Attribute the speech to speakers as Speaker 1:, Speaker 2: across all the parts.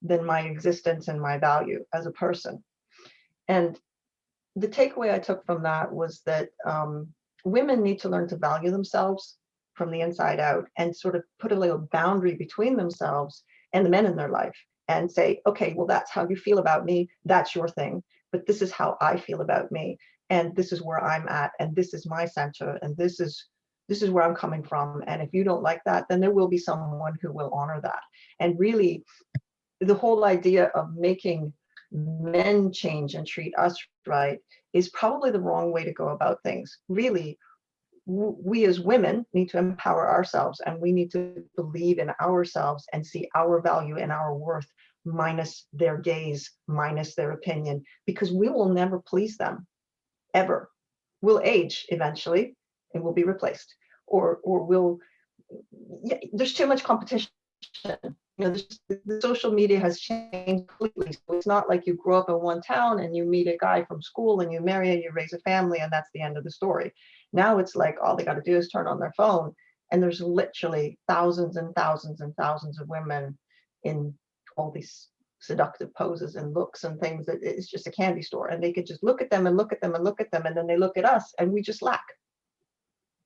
Speaker 1: than my existence and my value as a person. And the takeaway I took from that was that women need to learn to value themselves from the inside out and sort of put a little boundary between themselves and the men in their life and say, okay, well, that's how you feel about me. That's your thing. But this is how I feel about me. And this is where I'm at. And this is my center. And this is where I'm coming from. And if you don't like that, then there will be someone who will honor that. And really, the whole idea of making men change and treat us right is probably the wrong way to go about things. Really, we as women need to empower ourselves, and we need to believe in ourselves and see our value and our worth minus their gaze, minus their opinion, because we will never please them, ever. We'll age eventually and we'll be replaced, or we'll, yeah, there's too much competition. The social media has changed completely. So it's not like you grow up in one town and you meet a guy from school and you marry and you raise a family and that's the end of the story. Now it's like all they got to do is turn on their phone, and there's literally thousands and thousands and thousands of women in all these seductive poses and looks and things that it's just a candy store, and they could just look at them and look at them and look at them, and then they look at us and we just lack.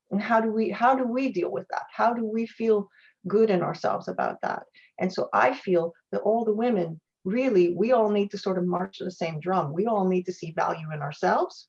Speaker 1: And how do we deal with that? How do we feel good in ourselves about that? And so I feel that all the women, really, we all need to sort of march to the same drum. We all need to see value in ourselves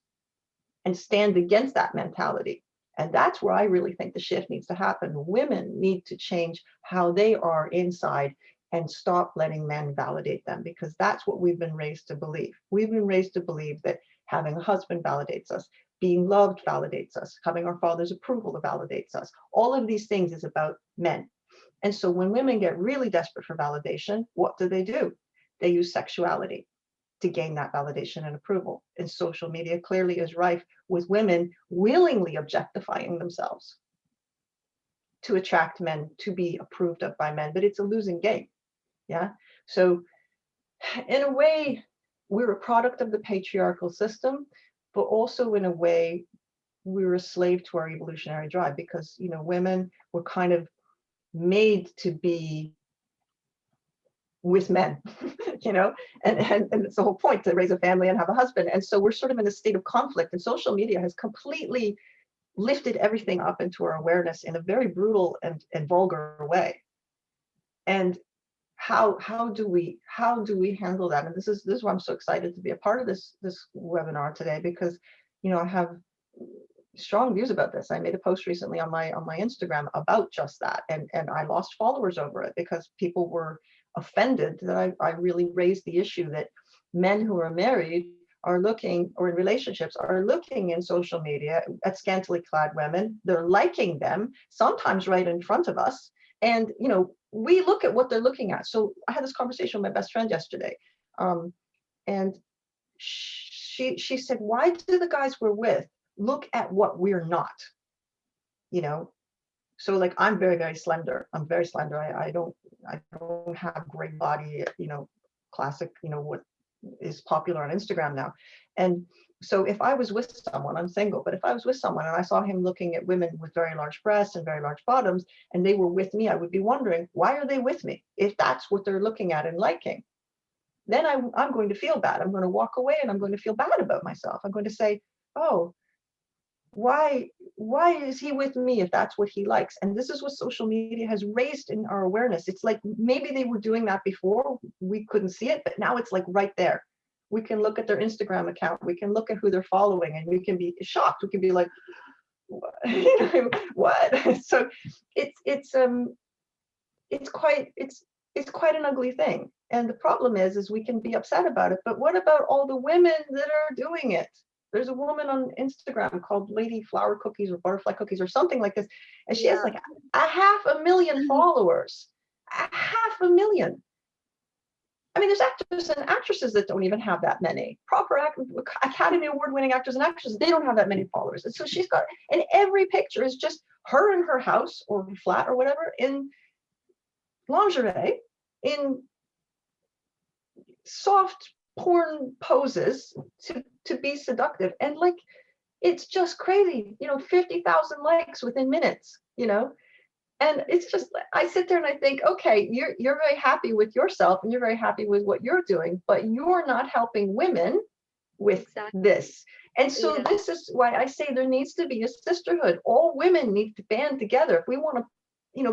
Speaker 1: and stand against that mentality. And that's where I really think the shift needs to happen. Women need to change how they are inside and stop letting men validate them, because that's what we've been raised to believe. We've been raised to believe that having a husband validates us, being loved validates us, having our father's approval validates us. All of these things is about men. And so when women get really desperate for validation, what do? They use sexuality to gain that validation and approval. And social media clearly is rife with women willingly objectifying themselves to attract men, to be approved of by men, but it's a losing game. Yeah. So in a way, we're a product of the patriarchal system, but also in a way, we're a slave to our evolutionary drive, because, women were kind of made to be with men, and it's the whole point, to raise a family and have a husband. And so we're sort of in a state of conflict, and social media has completely lifted everything up into our awareness in a very brutal and vulgar way. And how do we handle that? And this is why I'm so excited to be a part of this webinar today, because I have strong views about this. I made a post recently on my Instagram about just that, and I lost followers over it because people were offended that I really raised the issue that men who are married are looking, or in relationships, are looking in social media at scantily clad women. They're liking them, sometimes right in front of us, and we look at what they're looking at. So I had this conversation with my best friend yesterday, and she said, why do the guys we're with look at what we're not? So like, I'm very, very slender. I'm very slender. I don't have great body, classic, what is popular on Instagram now. And so if I was with someone, I'm single, but if I was with someone and I saw him looking at women with very large breasts and very large bottoms, and they were with me, I would be wondering, why are they with me? If that's what they're looking at and liking, then I'm going to feel bad. I'm going to walk away and I'm going to feel bad about myself. I'm going to say, oh, why is he with me if that's what he likes? And this is what social media has raised in our awareness. It's like, maybe they were doing that before, we couldn't see it, but now it's like right there. We can look at their Instagram account, we can look at who they're following, and we can be shocked. We can be like, what? So it's quite an ugly thing. And the problem is we can be upset about it, but what about all the women that are doing it? There's a woman on Instagram called Lady Flower Cookies or Butterfly Cookies or something like this, and she has like 500,000 followers. 500,000. I mean, there's actors and actresses that don't even have that many. Proper Academy Award-winning actors and actresses, they don't have that many followers. And so she's got, and every picture is just her in her house or flat or whatever, in lingerie, in soft porn poses to be seductive. And like, it's just crazy, 50,000 likes within minutes, And it's just, I sit there and I think, okay, you're very happy with yourself and you're very happy with what you're doing, but you're not helping women with
Speaker 2: Exactly.
Speaker 1: this. And so
Speaker 2: Yeah.
Speaker 1: this is why I say there needs to be a sisterhood. All women need to band together. If we want to,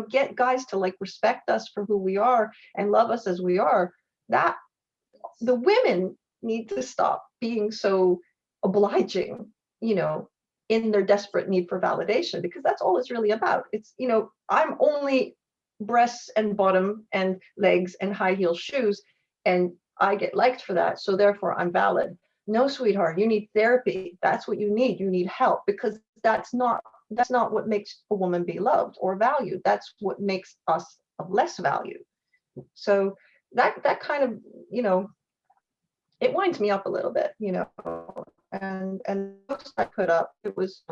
Speaker 1: get guys to like respect us for who we are and love us as we are, that the women need to stop being so obliging, in their desperate need for validation, because that's all it's really about. It's, I'm only breasts and bottom and legs and high heel shoes, and I get liked for that. So therefore I'm valid. No, sweetheart, you need therapy. That's what you need. You need help, because that's not what makes a woman be loved or valued. That's what makes us of less value. So that kind of, it winds me up a little bit, and the post I put up, it was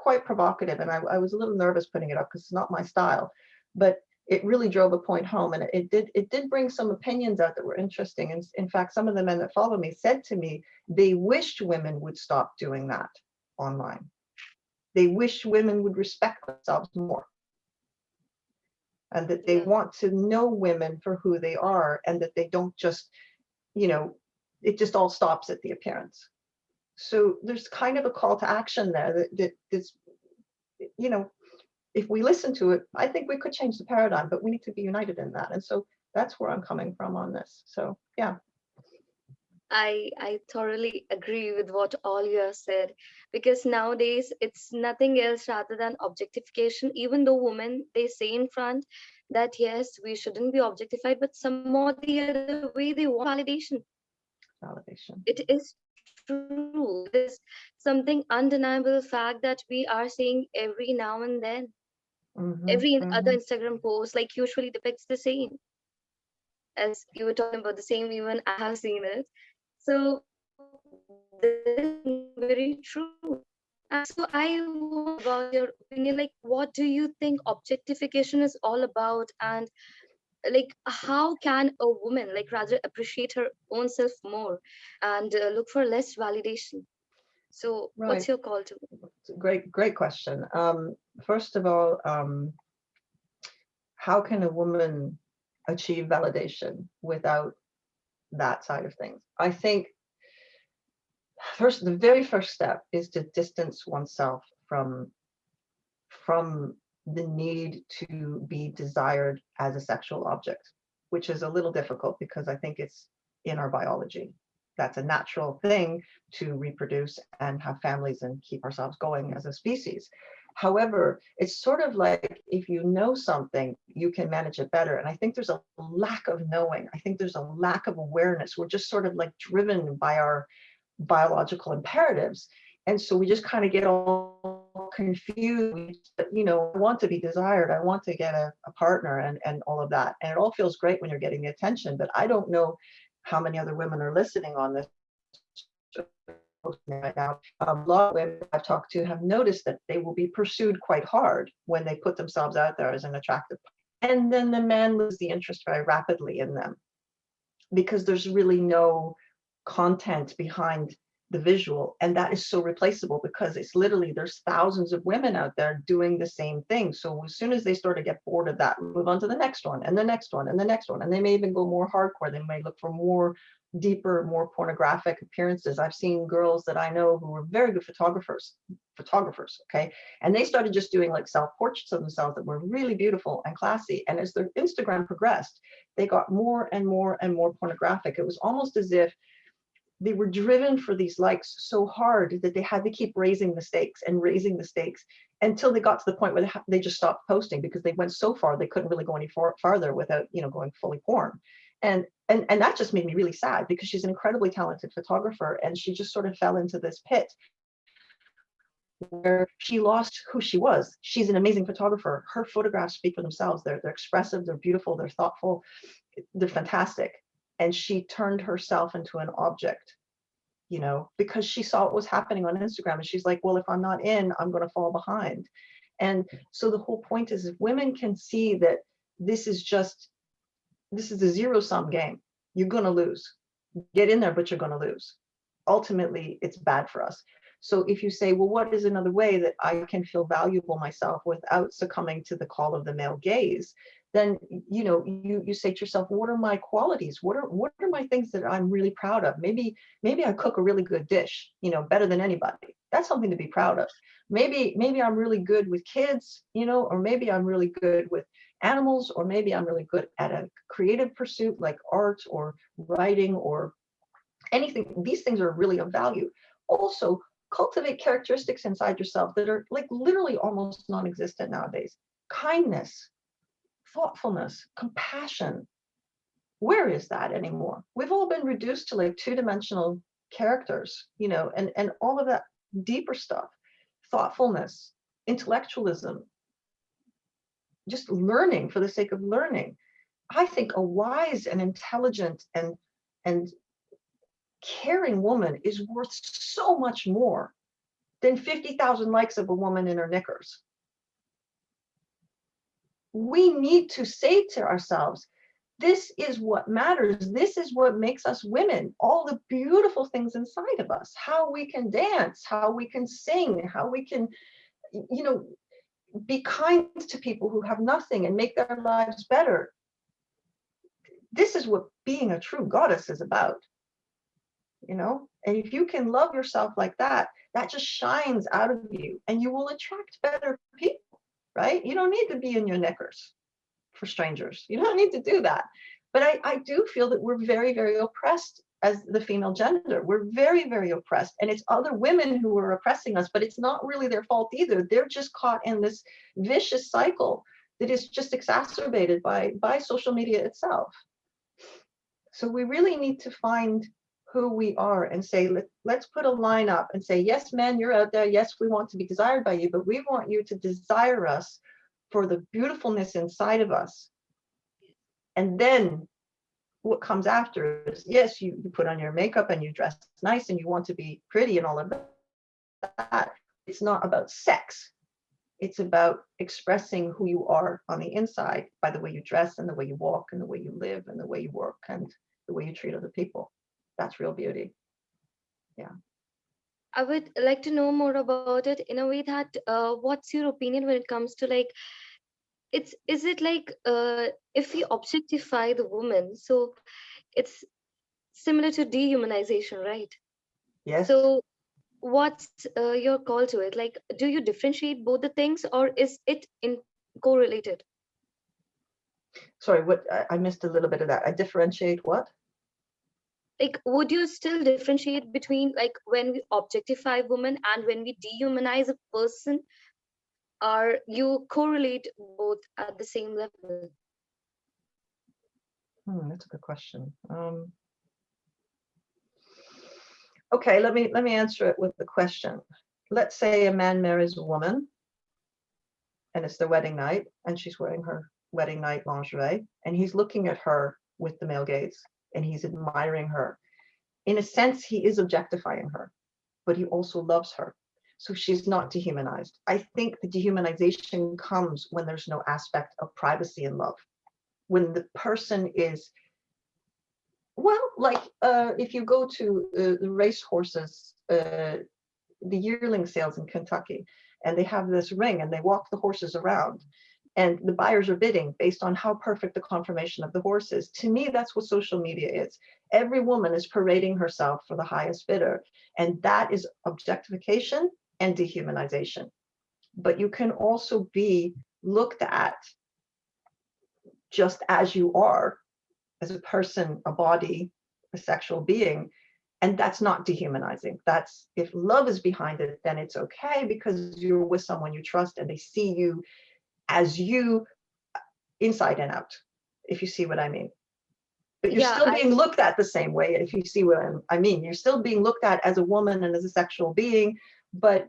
Speaker 1: quite provocative, and I was a little nervous putting it up because it's not my style, but it really drove a point home, and it did bring some opinions out that were interesting. And in fact, some of the men that follow me said to me they wished women would stop doing that online. They wish women would respect themselves more, and that they
Speaker 2: Yeah.
Speaker 1: want to know women for who they are, and that they don't just, it just all stops at the appearance. So there's kind of a call to action there that's, you know, if we listen to it, I think we could change the paradigm, but we need to be united in that. And so that's where I'm coming from on this. So yeah.
Speaker 2: I thoroughly agree with what all you have said, because nowadays it's nothing else rather than objectification. Even though women, they say in front that yes, we shouldn't be objectified, but some or the other way they want validation.
Speaker 1: Validation.
Speaker 2: It is true. It is something undeniable fact that we are seeing every now and then. Every
Speaker 1: Mm-hmm,
Speaker 2: other
Speaker 1: mm-hmm.
Speaker 2: Instagram post like usually depicts the same. As you were talking about the same, even I have seen it. So this is something very true. And so I want to know about your opinion. Like, what do you think objectification is all about? And like, how can a woman like rather appreciate her own self more and look for less validation? So,
Speaker 1: Right.
Speaker 2: what's your call to?
Speaker 1: It's a great question. First of all, how can a woman achieve validation without that side of things? I think the very first step is to distance oneself from the need to be desired as a sexual object, which is a little difficult because I think it's in our biology. That's a natural thing to reproduce and have families and keep ourselves going as a species. However, it's sort of like if you know something, you can manage it better. And I think there's a lack of knowing. I think there's a lack of awareness. We're just sort of like driven by our biological imperatives. And so we just kind of get all confused. I want to be desired. I want to get a partner and all of that. And it all feels great when you're getting the attention. But I don't know how many other women are listening on this right now. A lot of women I've talked to have noticed that they will be pursued quite hard when they put themselves out there as an attractive. And then the man loses the interest very rapidly in them because there's really no content behind the visual, and that is so replaceable because it's literally there's thousands of women out there doing the same thing. So as soon as they start to get bored of that, move on to the next one and the next one and the next one, and they may even go more hardcore. They may look for more deeper, more pornographic appearances. I've seen girls that I know who were very good photographers, okay, and they started just doing like self portraits of themselves that were really beautiful and classy, and as their Instagram progressed, they got more and more and more pornographic. It was almost as if they were driven for these likes so hard that they had to keep raising the stakes and raising the stakes until they got to the point where they just stopped posting because they went so far they couldn't really go any farther without going fully porn. And that just made me really sad because she's an incredibly talented photographer, and she just sort of fell into this pit where she lost who she was. She's an amazing photographer. Her photographs speak for themselves. They're expressive, they're beautiful, they're thoughtful, they're fantastic. And she turned herself into an object, because she saw what was happening on Instagram. And she's like, well, if I'm not in, I'm going to fall behind. And so the whole point is, if women can see that this is a zero-sum game, you're going to lose. Get in there, but you're going to lose. Ultimately, it's bad for us. So if you say, well, what is another way that I can feel valuable myself without succumbing to the call of the male gaze, then you say to yourself, what are my qualities? What are my things that I'm really proud of? Maybe I cook a really good dish, better than anybody. That's something to be proud of. Maybe I'm really good with kids, or maybe I'm really good with animals, or maybe I'm really good at a creative pursuit like art or writing or anything. These things are really of value. Also, cultivate characteristics inside yourself that are like literally almost non-existent nowadays. Kindness, thoughtfulness, compassion. Where is that anymore? We've all been reduced to like two-dimensional characters, and all of that deeper stuff, thoughtfulness, intellectualism, just learning for the sake of learning. I think a wise and intelligent and caring woman is worth so much more than 50,000 likes of a woman in her knickers. We need to say to ourselves, this is what matters. This is what makes us women. All the beautiful things inside of us, how we can dance, how we can sing, how we can, be kind to people who have nothing and make their lives better. This is what being a true goddess is about. And if you can love yourself like that, that just shines out of you and you will attract better people, right? You don't need to be in your knickers for strangers. You don't need to do that. But I do feel that we're very, very oppressed as the female gender. We're very, very oppressed. And it's other women who are oppressing us, but it's not really their fault either. They're just caught in this vicious cycle that is just exacerbated by social media itself. So we really need to find who we are and say, let's put a line up and say, yes, men, you're out there. Yes, we want to be desired by you, but we want you to desire us for the beautifulness inside of us. And then what comes after is, yes, you put on your makeup and you dress nice and you want to be pretty and all of that. It's not about sex. It's about expressing who you are on the inside by the way you dress and the way you walk and the way you live and the way you work and the way you treat other people. That's real beauty. Yeah.
Speaker 2: I would like to know more about it in a way that what's your opinion when it comes to like is it like if we objectify the woman, so it's similar to dehumanization, right?
Speaker 1: Yes.
Speaker 2: So what's your call to it? Like, do you differentiate both the things, or is it in correlated?
Speaker 1: Sorry, what I missed a little bit of that. I differentiate what?
Speaker 2: Like, would you still differentiate between like when we objectify women and when we dehumanize a person? Or you correlate both at the same level?
Speaker 1: That's a good question. Okay, let me answer it with the question. Let's say a man marries a woman and it's their wedding night and she's wearing her wedding night lingerie and he's looking at her with the male gaze and he's admiring her. In a sense, he is objectifying her, but he also loves her. So she's not dehumanized. I think the dehumanization comes when there's no aspect of privacy in love. When the person is, well, like if you go to the race horses, the yearling sales in Kentucky, and they have this ring and they walk the horses around and the buyers are bidding based on how perfect the conformation of the horse is. To me, that's what social media is. Every woman is parading herself for the highest bidder, and that is objectification and dehumanization. But you can also be looked at just as you are, as a person, a body, a sexual being, and that's not dehumanizing. That's, if love is behind it, then it's okay because you're with someone you trust and they see you as you inside and out, if you see what I mean. But you're
Speaker 2: Yeah,
Speaker 1: still being looked at the same way, if you see what I mean. You're still being looked at as a woman and as a sexual being, but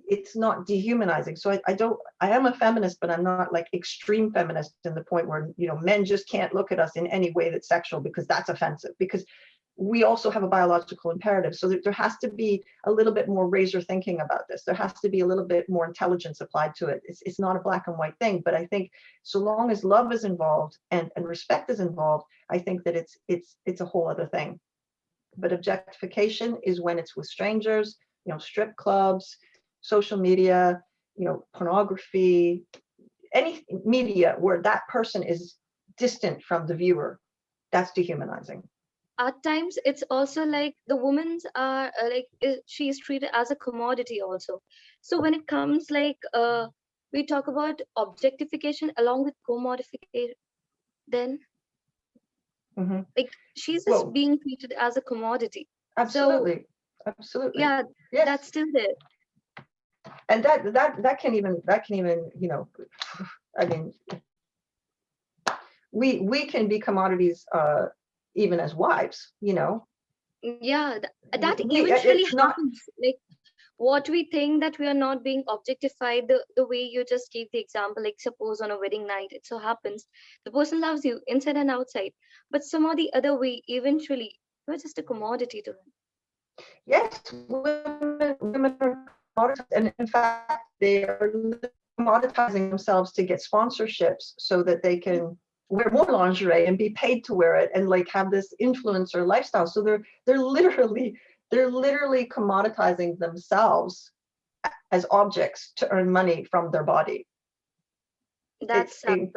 Speaker 1: it's not dehumanizing. So I am a feminist, but I'm not like extreme feminist in the point where, men just can't look at us in any way that's sexual because that's offensive, because we also have a biological imperative. So there has to be a little bit more razor thinking about this. There has to be a little bit more intelligence applied to it. It's not a black and white thing, but I think so long as love is involved and respect is involved, I think that it's a whole other thing. But objectification is when it's with strangers, strip clubs, social media, pornography, any media where that person is distant from the viewer, that's dehumanizing.
Speaker 2: At times it's also like the women's are she is treated as a commodity also. So when it comes we talk about objectification along with commodification, then
Speaker 1: Hmm.
Speaker 2: like she's just
Speaker 1: Well,
Speaker 2: being treated as a commodity. So
Speaker 1: absolutely, absolutely,
Speaker 2: yeah,
Speaker 1: yes.
Speaker 2: that's still there.
Speaker 1: And that can even I mean, we can be commodities even as wives.
Speaker 2: Yeah, that
Speaker 1: We
Speaker 2: eventually
Speaker 1: it's not.
Speaker 2: happens. Like what we think that we are not being objectified, the way you just gave the example, like suppose on a wedding night, it so happens the person loves you inside and outside, but somehow the other way, eventually you're just a commodity to him.
Speaker 1: Yes, women are commoditized, and in fact, they are commoditizing themselves to get sponsorships so that they can wear more lingerie and be paid to wear it and like have this influencer lifestyle. So they're literally commoditizing themselves as objects to earn money from their body.
Speaker 2: That's
Speaker 1: It's
Speaker 2: sad,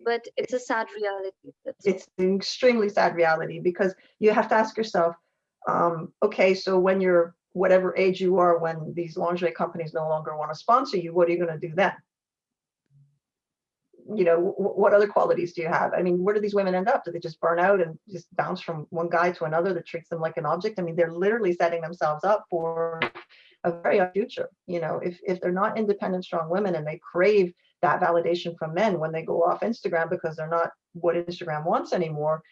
Speaker 2: but it's a sad reality. That's all.
Speaker 1: it's an extremely sad reality because you have to ask yourself, okay, so when you're whatever age you are, when these lingerie companies no longer want to sponsor you, what are you going to do then? What other qualities do you have? I mean, where do these women end up? Do they just burn out and just bounce from one guy to another that treats them like an object? I mean, they're literally setting themselves up for a very young future. If they're not independent, strong women and they crave that validation from men when they go off Instagram because they're not what Instagram wants anymore,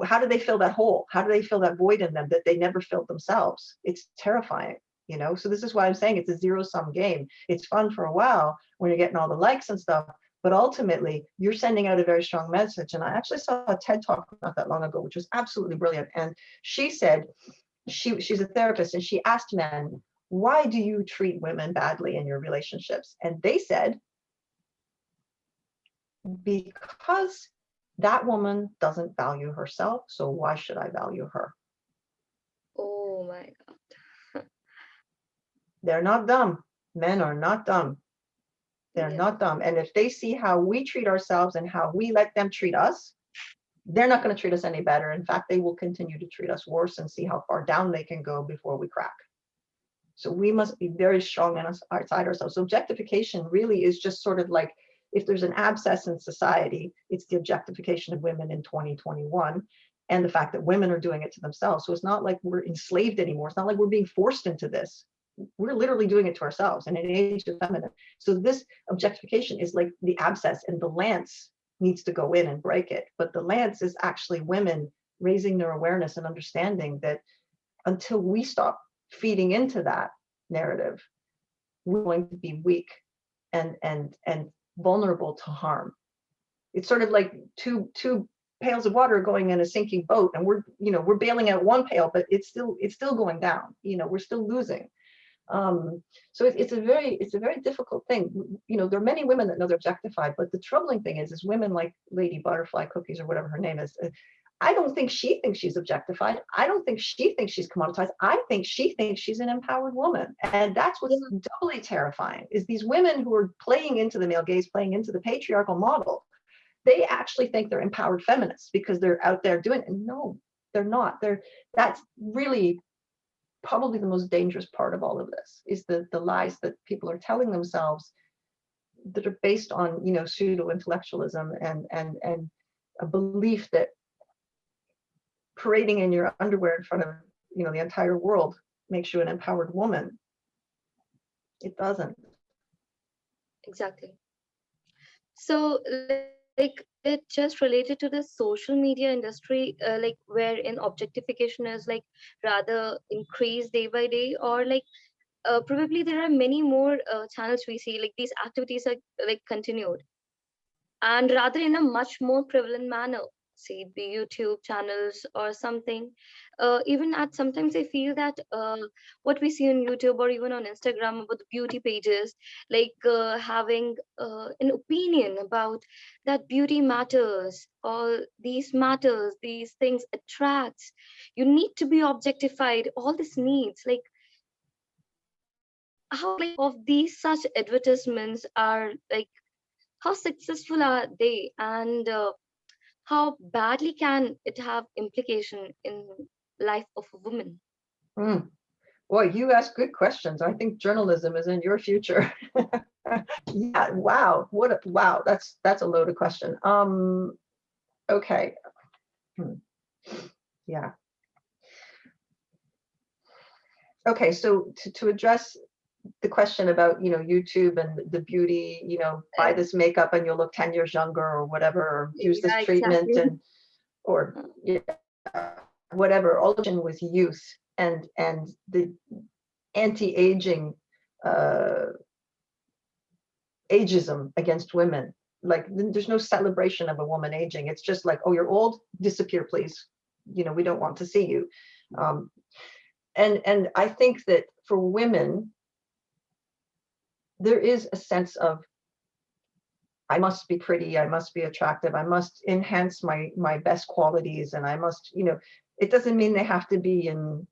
Speaker 1: how do they fill that hole? How do they fill that void in them that they never filled themselves? It's terrifying. So this is why I'm saying it's a zero-sum game. It's fun for a while when you're getting all the likes and stuff, but ultimately you're sending out a very strong message. And I actually saw a TED talk not that long ago, which was absolutely brilliant. And she said, she's a therapist, and she asked men, why do you treat women badly in your relationships? And they said, because that woman doesn't value herself, so why should I value her?
Speaker 2: Oh my God.
Speaker 1: They're not dumb. Men are not dumb. They're
Speaker 2: Yeah.
Speaker 1: not dumb. And if they see how we treat ourselves and how we let them treat us, they're not going to treat us any better. In fact, they will continue to treat us worse and see how far down they can go before we crack. So we must be very strong on outside ourselves. So objectification really is just sort of like, if there's an abscess in society, it's the objectification of women in 2021 and the fact that women are doing it to themselves. So it's not like we're enslaved anymore. It's not like we're being forced into this. We're literally doing it to ourselves in an age of feminine. So this objectification is like the abscess, and the lance needs to go in and break it. But the lance is actually women raising their awareness and understanding that until we stop feeding into that narrative, we're going to be weak and vulnerable to harm. It's sort of like two pails of water going in a sinking boat, and we're bailing out one pail, but it's still going down. We're still losing. So it's a very difficult thing. There are many women that know they're objectified, but the troubling thing is women like Lady Butterfly Cookies or whatever her name is. I don't think she thinks she's objectified. I don't think she thinks she's commoditized. I think she thinks she's an empowered woman. And that's what's
Speaker 2: Yeah.
Speaker 1: doubly terrifying, is these women who are playing into the male gaze, playing into the patriarchal model. They actually think they're empowered feminists because they're out there doing it. And no, they're not. That's really probably the most dangerous part of all of this, is the lies that people are telling themselves that are based on pseudo intellectualism and a belief that parading in your underwear in front of the entire world makes you an empowered woman. It doesn't.
Speaker 2: Exactly. So, like, it just related to the social media industry, wherein objectification is like rather increased day by day, or probably there are many more channels we see, like these activities are like continued, and rather in a much more prevalent manner. See the YouTube channels or something. Even at sometimes I feel that what we see on YouTube or even on Instagram about the beauty pages, having an opinion about that beauty matters, all these matters, these things attracts. You need to be objectified. All this needs, like how like of these such advertisements are like, how successful are they, and how badly can it have implication in life of a woman?
Speaker 1: Hmm. Boy, you ask good questions. I think journalism is in your future. Yeah, wow. Wow, that's a loaded question. Okay. Hmm. Yeah. Okay, so to address the question about, YouTube and the beauty, buy
Speaker 2: Uh,
Speaker 1: this makeup and you'll look 10 years younger or whatever, or use this
Speaker 2: yeah,
Speaker 1: treatment
Speaker 2: exactly.
Speaker 1: or yeah, whatever. All was youth and the anti-aging uh ageism against women. Like there's no celebration of a woman aging. It's just like, oh, you're old, disappear, please. We don't want to see you. Um, and I think that for women, there is a sense of I must be pretty, I must be attractive, I must enhance my best qualities, and I must, it doesn't mean they have to be in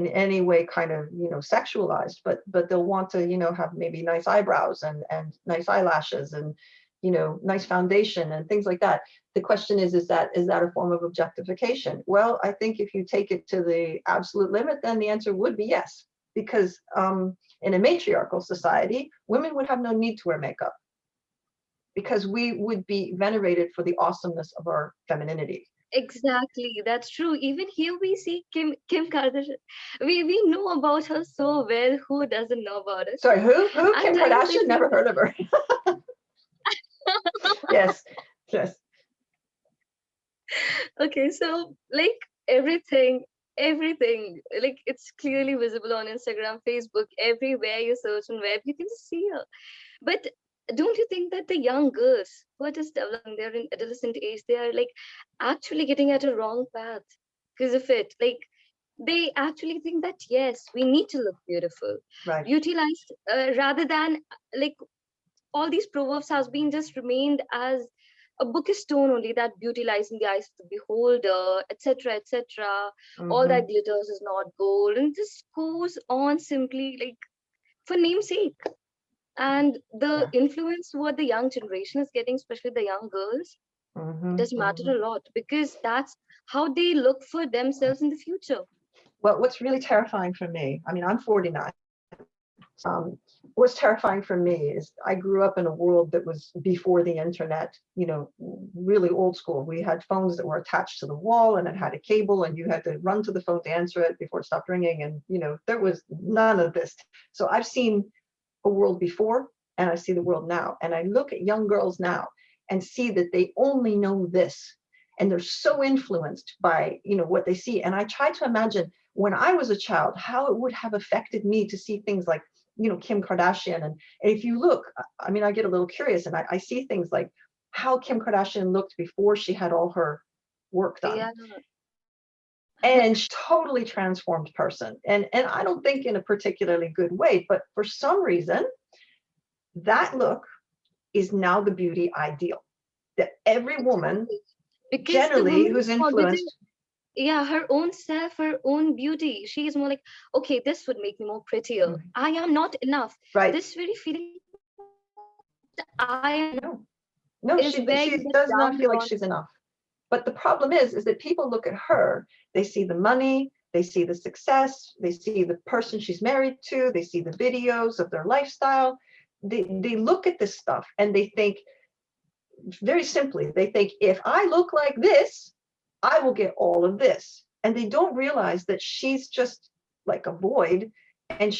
Speaker 1: any way kind of, sexualized, but they'll want to, have maybe nice eyebrows and nice eyelashes and, nice foundation and things like that. The question is that a form of objectification? Well, I think if you take it to the absolute limit, then the answer would be yes, because in a matriarchal society, women would have no need to wear makeup because we would be venerated for the awesomeness of our femininity.
Speaker 2: Exactly, that's true. Even here we see Kim Kardashian. We know about her so well. Who doesn't know about it?
Speaker 1: Sorry, who?
Speaker 2: And
Speaker 1: Kim
Speaker 2: like I said,
Speaker 1: Kardashian? Never heard of her. Yes, yes.
Speaker 2: okay, so like everything, like it's clearly visible on Instagram, Facebook, everywhere you search on web, you can see her. But don't you think that the young girls who are just developing, they're in adolescent age, they are like actually getting at a wrong path because of it? Like they actually think that yes, we need to look beautiful,
Speaker 1: Right.
Speaker 2: utilized rather than like all these proverbs has been just remained as a bookish stone only, that beauty lies in the eyes of the beholder, etc., etc. All that
Speaker 1: Hmm.
Speaker 2: glitters is not gold, and this goes on simply like for namesake. And the
Speaker 1: Yeah.
Speaker 2: influence what the young generation is getting, especially the young girls, it
Speaker 1: Hmm.
Speaker 2: does matter a lot because that's how they look for themselves in the future.
Speaker 1: Well, what's really terrifying for me, I mean, I'm 49. Um, what's terrifying for me is I grew up in a world that was before the internet, really old school. We had phones that were attached to the wall and it had a cable and you had to run to the phone to answer it before it stopped ringing. And, there was none of this. So I've seen a world before and I see the world now. And I look at young girls now and see that they only know this. And they're so influenced by, what they see. And I try to imagine when I was a child, how it would have affected me to see things like, Kim Kardashian. And if you look, I mean, I get a little curious and I see things like how Kim Kardashian looked before she had all her work done.
Speaker 2: Yeah,
Speaker 1: And she's a totally transformed person. And I don't think in a particularly good way, but for some reason, that look is now the beauty ideal that every woman
Speaker 2: exactly. Because the
Speaker 1: generally
Speaker 2: woman is
Speaker 1: who's
Speaker 2: forgetting,
Speaker 1: influenced.
Speaker 2: yeah, her own self, her own beauty. She is more like, okay, this would make me more prettier.
Speaker 1: Mhm.
Speaker 2: I am not enough.
Speaker 1: Right.
Speaker 2: This very feeling that I am not
Speaker 1: No, no,
Speaker 2: is where
Speaker 1: she
Speaker 2: you get
Speaker 1: does not feel like
Speaker 2: downtrodden.
Speaker 1: she's enough. But the problem is that people look at her, they see the money, they see the success, they see the person she's married to, they see the videos of their lifestyle. They look at this stuff and they think, very simply, they think, if I look like this, I will get all of this. And they don't realize that she's just like a void. And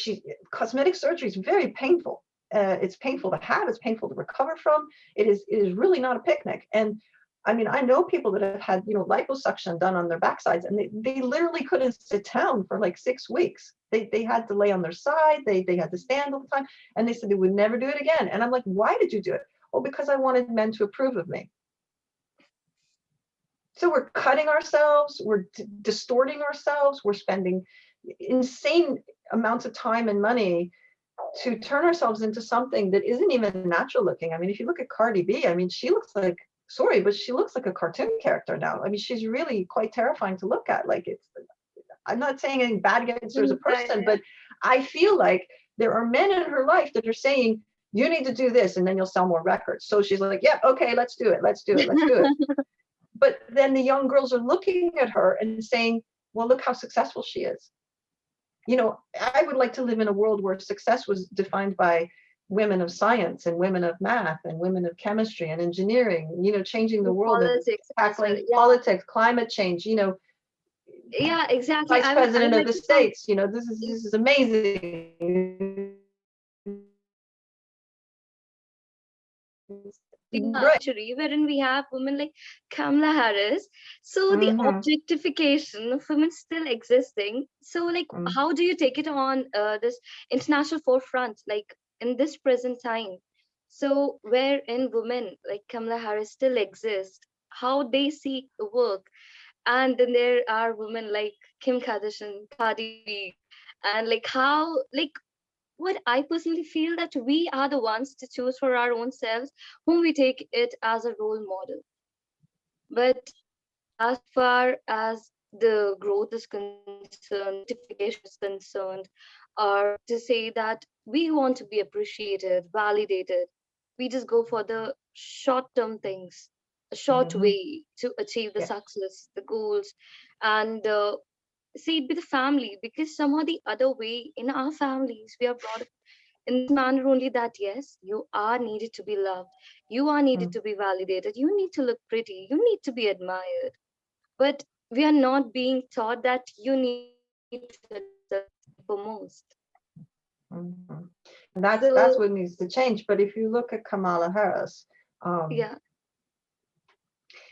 Speaker 1: cosmetic surgery is very painful. It's painful to have, it's painful to recover from. It is really not a picnic. And I mean, I know people that have had, liposuction done on their backsides, and they literally couldn't sit down for like 6 weeks. They had to lay on their side, they had to stand all the time, and they said they would never do it again. And I'm like, why did you do it? Well, because I wanted men to approve of me. So we're cutting ourselves, we're distorting ourselves, we're spending insane amounts of time and money to turn ourselves into something that isn't even natural looking. I mean, if you look at Cardi B, I mean, she looks like, sorry, but she looks like a cartoon character now. I mean, she's really quite terrifying to look at. Like I'm not saying anything bad against her as a
Speaker 2: Yeah,
Speaker 1: person,
Speaker 2: yeah.
Speaker 1: but I feel like there are men in her life that are saying, you need to do this and then you'll sell more records. So she's like, yeah, okay, let's do it. Let's do it. Let's do it. But then the young girls are looking at her and saying, well, look how successful she is. You know, I would like to live in a world where success was defined by women of science and women of math and women of chemistry and engineering, you know, changing the world and
Speaker 2: Politics,
Speaker 1: tackling
Speaker 2: yeah.
Speaker 1: politics, climate change, you know.
Speaker 2: Yeah, exactly.
Speaker 1: Vice President of the States, you know, this is amazing. Right.
Speaker 2: Wherein we have women like Kamala Harris. So the objectification of women still existing. So like, how do you take it on this international forefront, like in this present time? So wherein women like Kamala Harris still exist, how they see the work, and then there are women like Kim Kardashian, Cardi B, and like how like what I personally feel that we are the ones to choose for our own selves whom we take it as a role model. But as far as the growth is concerned, objectification is concerned, or to say that we want to be appreciated, validated, we just go for the short-term things, a short way to achieve the success, the goals, and say it be the family, because somehow the other way in our families we are brought up in this manner only, that yes, you are needed to be loved, you are needed to be validated, you need to look pretty, you need to be admired. But we are not being taught that you need to foremost.
Speaker 1: That's what needs to change. But if you look at Kamala Harris,
Speaker 2: yeah,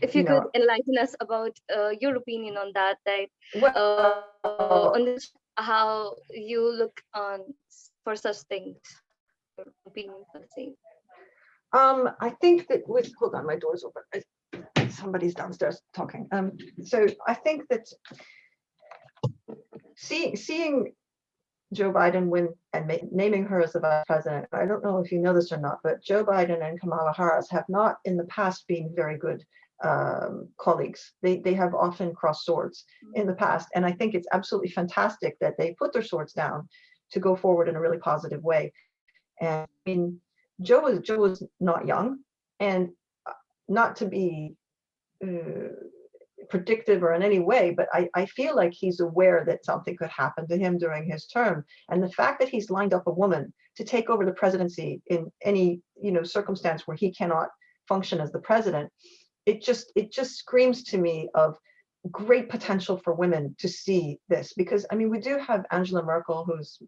Speaker 2: if you could enlighten us about your opinion on that, on this, how you look on for such things, your opinion for the same.
Speaker 1: I think that with, hold on, my door's open. Somebody's downstairs talking. So I think that seeing Joe Biden win and naming her as the vice president, I don't know if you know this or not, but Joe Biden and Kamala Harris have not in the past been very good colleagues. They have often crossed swords in the past. And I think it's absolutely fantastic that they put their swords down to go forward in a really positive way. And I mean, Joe was not young, and not to be predictive or in any way, but I feel like he's aware that something could happen to him during his term. And the fact that he's lined up a woman to take over the presidency in any, you know, circumstance where he cannot function as the president, it just screams to me of great potential for women to see this. Because I mean, we do have Angela Merkel, who's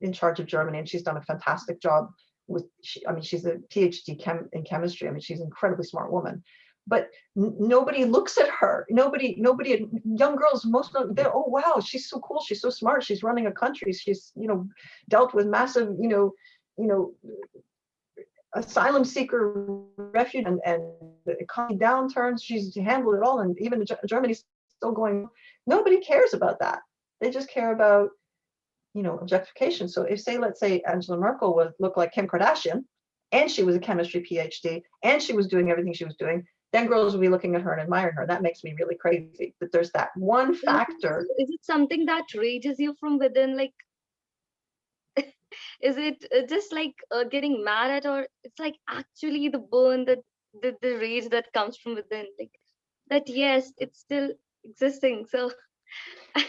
Speaker 1: in charge of Germany, and she's done a fantastic job with, I mean, she's a PhD in chemistry. I mean, she's an incredibly smart woman. But nobody looks at her. Nobody, young girls, most of them, they're, oh wow, she's so cool, she's so smart, she's running a country, she's, you know, dealt with massive, you know, asylum seeker, refuge, and the economy downturns. She's handled it all, and even Germany's still going. Nobody cares about that. They just care about, you know, objectification. So if, say, let's say Angela Merkel would look like Kim Kardashian, and she was a chemistry PhD, and she was doing everything she was doing, then girls will be looking at her and admiring her. That makes me really crazy that there's that one factor.
Speaker 2: Is it something that rages you from within? Like, is it just like getting mad at, or it's like actually the burn, the rage that comes from within, like that, yes, it's still existing. So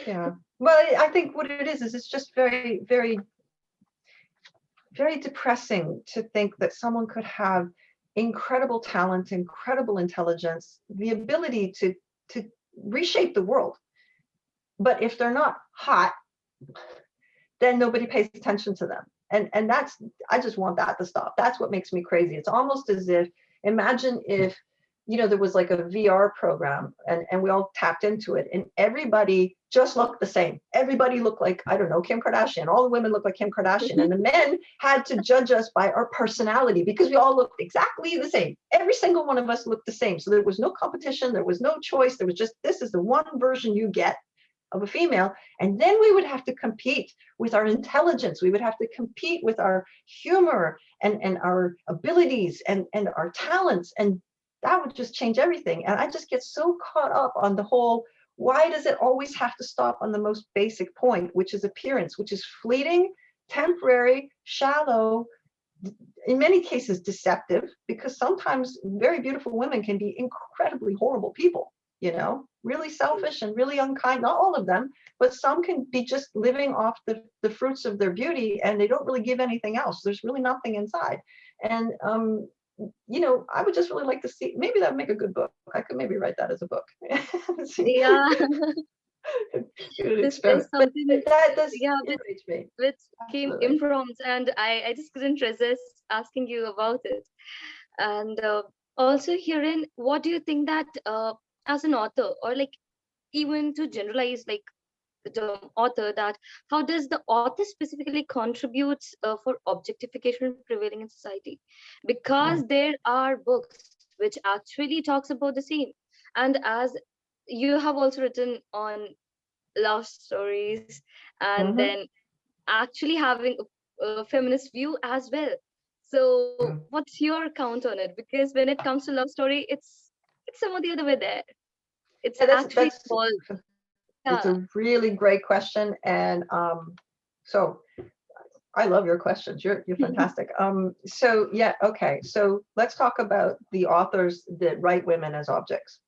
Speaker 1: yeah, well, I think what it is it's just very, very, very depressing to think that someone could have incredible talent, incredible intelligence, the ability to reshape the world. But if they're not hot, then nobody pays attention to them. And that's, I just want that to stop. That's what makes me crazy. It's almost as if, imagine if, you know, there was like a VR program and we all tapped into it and everybody just looked the same. Everybody looked like, I don't know, Kim Kardashian. All the women looked like Kim Kardashian. And the men had to judge us by our personality because we all looked exactly the same. Every single one of us looked the same. So there was no competition. There was no choice. There was just, this is the one version you get of a female. And then we would have to compete with our intelligence. We would have to compete with our humor and our abilities and our talents. And that would just change everything. And I just get so caught up on the whole, why does it always have to stop on the most basic point, which is appearance, which is fleeting, temporary, shallow, in many cases deceptive, because sometimes very beautiful women can be incredibly horrible people, really selfish and really unkind. Not all of them, but some can be just living off the fruits of their beauty, and they don't really give anything else. There's really nothing inside. And I would just really like to see, maybe that would make a good book. I could maybe write that as a book.
Speaker 2: Yeah,
Speaker 1: Good
Speaker 2: this is
Speaker 1: experiment. But
Speaker 2: something,
Speaker 1: that does
Speaker 2: yeah,
Speaker 1: enrage me.
Speaker 2: which came
Speaker 1: Absolutely.
Speaker 2: impromptu, and I just couldn't resist asking you about it. And also herein, what do you think that as an author, or like even to generalize, like the author, that how does the author specifically contributes for objectification prevailing in society? Because there are books which actually talks about the same, and as you have also written on love stories, and
Speaker 1: Mm-hmm.
Speaker 2: then actually having a feminist view as well. So what's your count on it? Because when it comes to love story, it's some of the other way there. It's
Speaker 1: Yeah,
Speaker 2: actually
Speaker 1: that's
Speaker 2: called,
Speaker 1: it's
Speaker 2: yeah.
Speaker 1: a really great question, and so I love your questions. You're fantastic. So yeah, okay. So let's talk about the authors that write women as objects.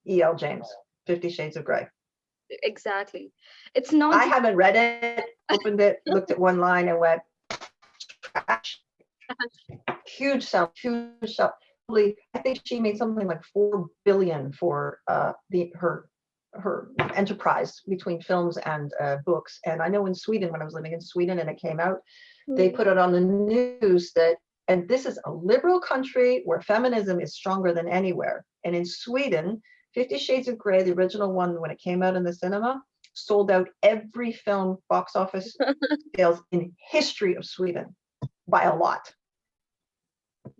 Speaker 1: E.L. James, 50 Shades of Grey.
Speaker 2: Exactly. It's not
Speaker 1: I
Speaker 2: just
Speaker 1: haven't read it, opened it, looked at one line, and went trash. Huge sell, huge sell. I think she made something like 4 billion for her enterprise between films and books. And I know in Sweden, when I was living in Sweden and it came out, they put it on the news that, and this is a liberal country where feminism is stronger than anywhere. And in Sweden, 50 Shades of Grey, the original one, when it came out in the cinema, sold out every film box office sales in history of Sweden by a lot.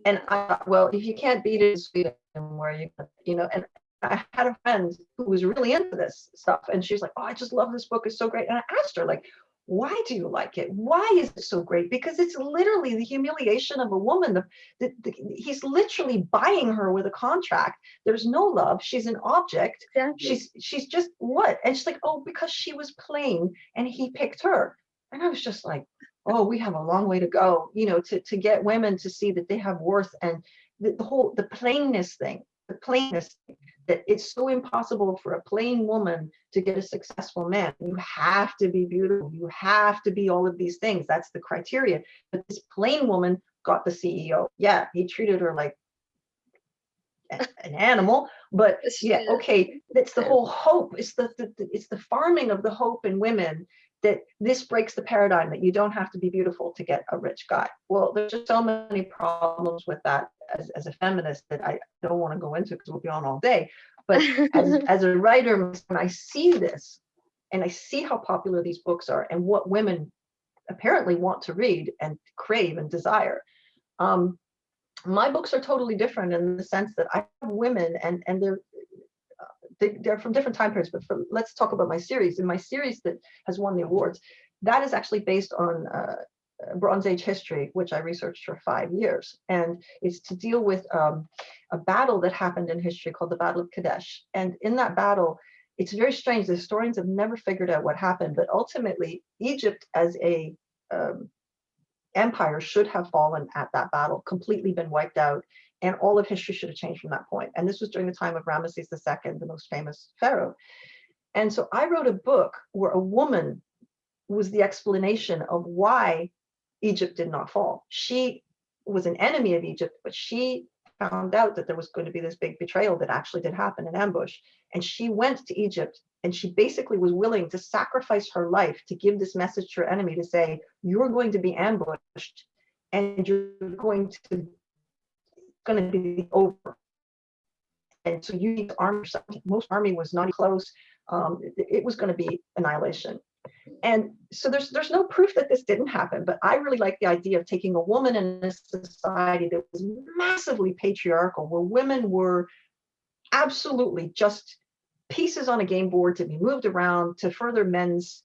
Speaker 1: And I thought, well, if you can't beat it in Sweden, where and I had a friend who was really into this stuff, and she's like, oh, I just love this book. It's so great. And I asked her, like, why do you like it? Why is it so great? Because it's literally the humiliation of a woman. He's literally buying her with a contract. There's no love. She's an object.
Speaker 2: exactly.
Speaker 1: She's just what? And she's like, oh, because she was plain and he picked her. And I was just like, oh, we have a long way to go, to get women to see that they have worth, and the plainness thing, that it's so impossible for a plain woman to get a successful man. You have to be beautiful. You have to be all of these things. That's the criteria. But this plain woman got the CEO. Yeah, he treated her like an animal, but yeah, okay, that's the whole hope. It's the farming of the hope in women, that this breaks the paradigm that you don't have to be beautiful to get a rich guy. Well, there's just so many problems with that as a feminist that I don't want to go into, because we'll be on all day. But as a writer, when I see this and I see how popular these books are and what women apparently want to read and crave and desire, my books are totally different in the sense that I have women, and they're from different time periods. But let's talk about my series. In my series that has won the awards, that is actually based on Bronze Age history, which I researched for 5 years, and it's to deal with a battle that happened in history called the Battle of Kadesh. And in that battle, it's very strange. The historians have never figured out what happened, but ultimately, Egypt as a empire should have fallen at that battle, completely been wiped out, and all of history should have changed from that point. And this was during the time of Ramesses II, the most famous pharaoh. And so I wrote a book where a woman was the explanation of why Egypt did not fall. She was an enemy of Egypt, but she found out that there was going to be this big betrayal that actually did happen in ambush. And she went to Egypt, and she basically was willing to sacrifice her life to give this message to her enemy, to say, you're going to be ambushed and you're going to be over. And so you need to arm yourself. Most army was not close. It was going to be annihilation. And so there's no proof that this didn't happen, but I really like the idea of taking a woman in a society that was massively patriarchal, where women were absolutely just pieces on a game board to be moved around to further men's,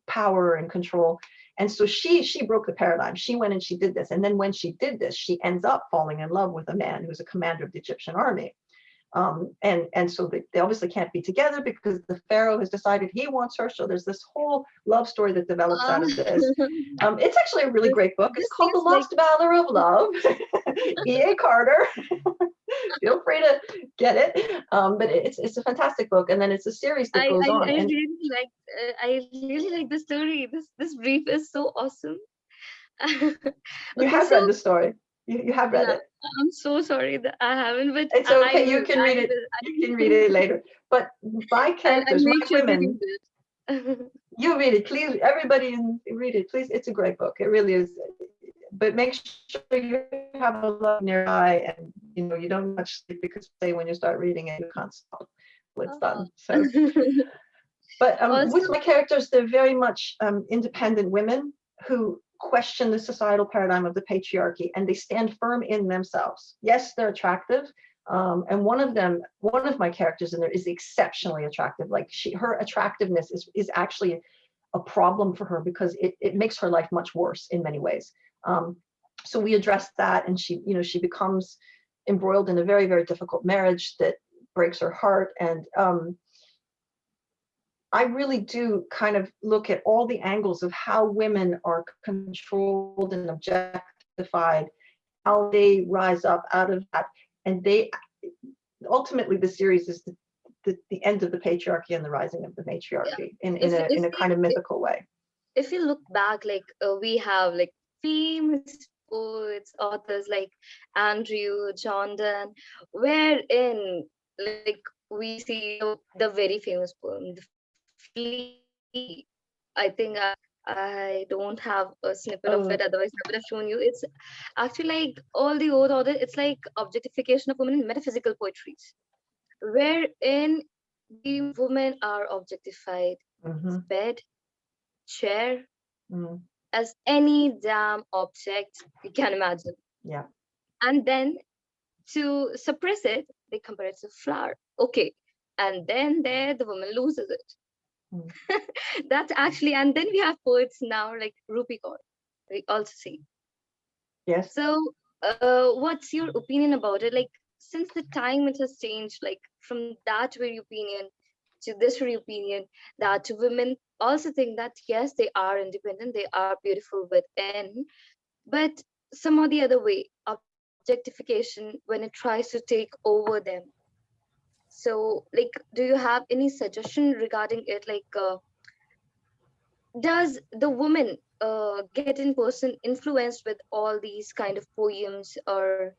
Speaker 1: power and control. And so she broke the paradigm. She went and she did this. And then when she did this, she ends up falling in love with a man who's a commander of the Egyptian army. And so they obviously can't be together because the pharaoh has decided he wants her. So there's this whole love story that develops out of this. It's actually a really great book. It's
Speaker 2: this
Speaker 1: called The
Speaker 2: seems like
Speaker 1: Lost Valor of Love. E.A. Carter. Feel free to get it. But it's a fantastic book. And then it's a series that goes on.
Speaker 2: I
Speaker 1: And
Speaker 2: really like the story. This brief is so awesome.
Speaker 1: you
Speaker 2: Okay,
Speaker 1: have read
Speaker 2: so
Speaker 1: the story. You have read
Speaker 2: no,
Speaker 1: it.
Speaker 2: I'm so sorry that I haven't, but
Speaker 1: It's
Speaker 2: I
Speaker 1: okay. You
Speaker 2: will.
Speaker 1: can read it. You can read it later. But my
Speaker 2: I'll
Speaker 1: characters, my
Speaker 2: make sure to
Speaker 1: women,
Speaker 2: read it.
Speaker 1: you read it, please. Everybody read it, please. It's a great book. It really is. But make sure you have a love nearby, and you don't much sleep because say when you start reading it, you can't stop till it's
Speaker 2: Uh,
Speaker 1: done. So, but with
Speaker 2: Also,
Speaker 1: my characters, they're very much independent women who question the societal paradigm of the patriarchy, and they stand firm in themselves. Yes, they're attractive. And one of my characters in there is exceptionally attractive. Like her attractiveness is actually a problem for her because it makes her life much worse in many ways. So we address that, and she becomes embroiled in a very, very difficult marriage that breaks her heart. And I really do kind of look at all the angles of how women are controlled and objectified, how they rise up out of that. And they ultimately, the series is the end of the patriarchy and the rising of the
Speaker 2: yeah,
Speaker 1: matriarchy in
Speaker 2: if
Speaker 1: a kind of mythical way.
Speaker 2: if you look back, like we have like famous poets, authors like Andrew, John Donne, wherein like we see the very famous poem, The Flea. I think I don't have a snippet of
Speaker 1: Oh,
Speaker 2: it, otherwise I would have shown you. It's actually like all the old order, it's like objectification of women in metaphysical poetries, wherein the women are objectified as
Speaker 1: mm-hmm,
Speaker 2: bed, chair,
Speaker 1: mm,
Speaker 2: as any damn object you can imagine.
Speaker 1: yeah,
Speaker 2: And then to suppress it, they compare it to flour. Okay. And then there the woman loses it.
Speaker 1: mm,
Speaker 2: That's actually, and then we have poets now like Rupi Kaur. We also see.
Speaker 1: yes.
Speaker 2: So, what's your opinion about it? Like, since the time it has changed, like from that very opinion to this very opinion, that women also think that yes, they are independent, they are beautiful within, but some or the other way, objectification when it tries to take over them. So, like, do you have any suggestion regarding it? Like, does the woman get in person influenced with all these kind of poems or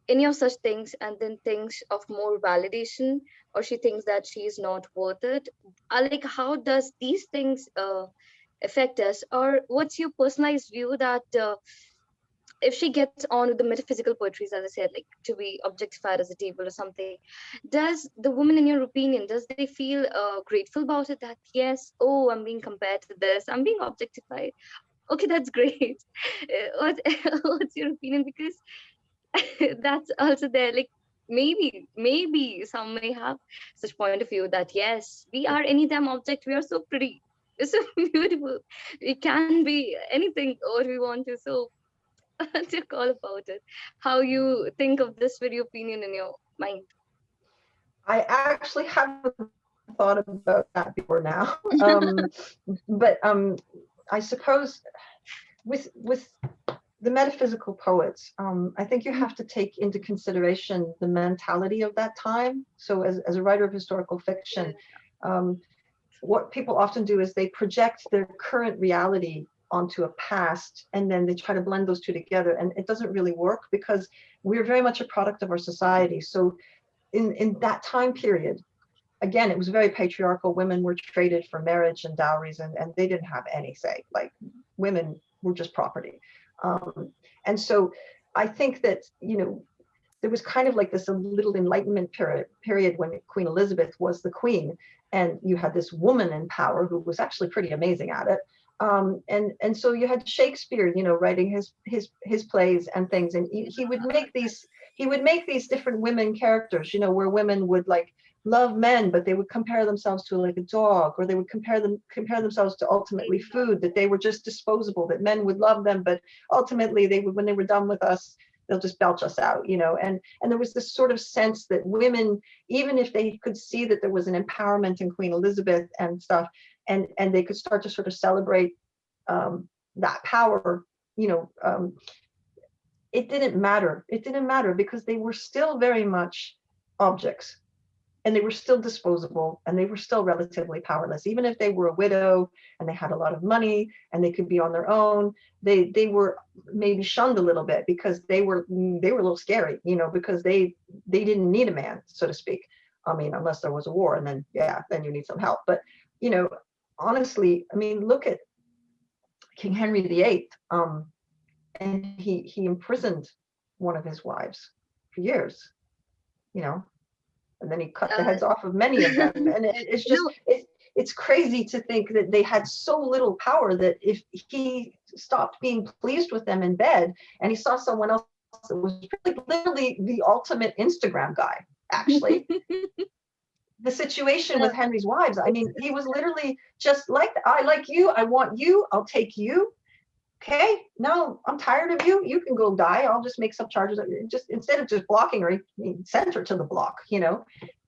Speaker 2: any of such things, and then thinks of more validation, or she thinks that she is not worth it? Like, how does these things affect us, or what's your personalized view that if she gets on with the metaphysical poetries, as I said, like to be objectified as a table or something, does the woman, in your opinion, does they feel grateful about it, that yes, oh, I'm being compared to this, I'm being objectified? Okay, that's great. What, what's your opinion? Because that's also there. Like maybe some may have such point of view that yes, we are any damn object. We are so pretty. We're so beautiful. We can be anything or we want to. So to call about it, how you think of this very opinion in your mind?
Speaker 1: I actually haven't thought about that before now. But I suppose with the metaphysical poets, I think you have to take into consideration the mentality of that time. So as a writer of historical fiction, um, what people often do is they project their current reality onto a past, and then they try to blend those two together. And it doesn't really work because we're very much a product of our society. So in that time period, again, it was very patriarchal. Women were traded for marriage and dowries, and they didn't have any say. Like, women were just property. And so I think that, there was kind of like this little enlightenment period when Queen Elizabeth was the queen, and you had this woman in power who was actually pretty amazing at it. And so you had Shakespeare, writing his plays and things, and he would make these different women characters, where women would like love men, but they would compare themselves to like a dog, or they would compare themselves to ultimately food, that they were just disposable, that men would love them, but ultimately they would, when they were done with us, they'll just belch us out, and there was this sort of sense that women, even if they could see that there was an empowerment in Queen Elizabeth and stuff, and they could start to sort of celebrate that power, it didn't matter. It didn't matter because they were still very much objects, and they were still disposable, and they were still relatively powerless. Even if they were a widow and they had a lot of money and they could be on their own, they were maybe shunned a little bit because they were a little scary, because they didn't need a man, so to speak. I mean, unless there was a war, and then you need some help. But honestly, I mean, look at King Henry VIII. And he imprisoned one of his wives for years, and then he cut the heads off of many of them. And it's just, it's crazy to think that they had so little power that if he stopped being pleased with them in bed and he saw someone else that was literally the ultimate Instagram guy, actually. The situation with Henry's wives, I mean, he was literally just like, I like you, I want you, I'll take you. Okay, no, I'm tired of you. You can go die. I'll just make some charges. Just instead of just blocking her, he sent her to the block.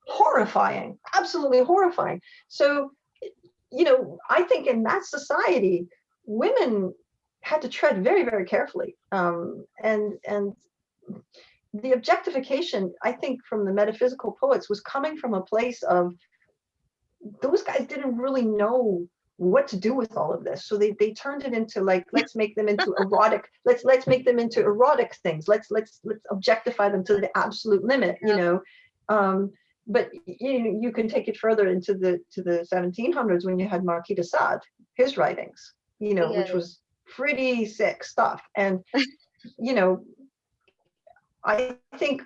Speaker 1: Horrifying, absolutely horrifying. So, I think in that society, women had to tread very, very carefully. And the objectification, I think, from the metaphysical poets was coming from a place of those guys didn't really know what to do with all of this, so they turned it into like, let's make them into erotic, let's make them into erotic things, let's objectify them to the absolute limit. But you can take it further into the 1700s when you had Marquis de Sade, his writings, which was pretty sick stuff. And I think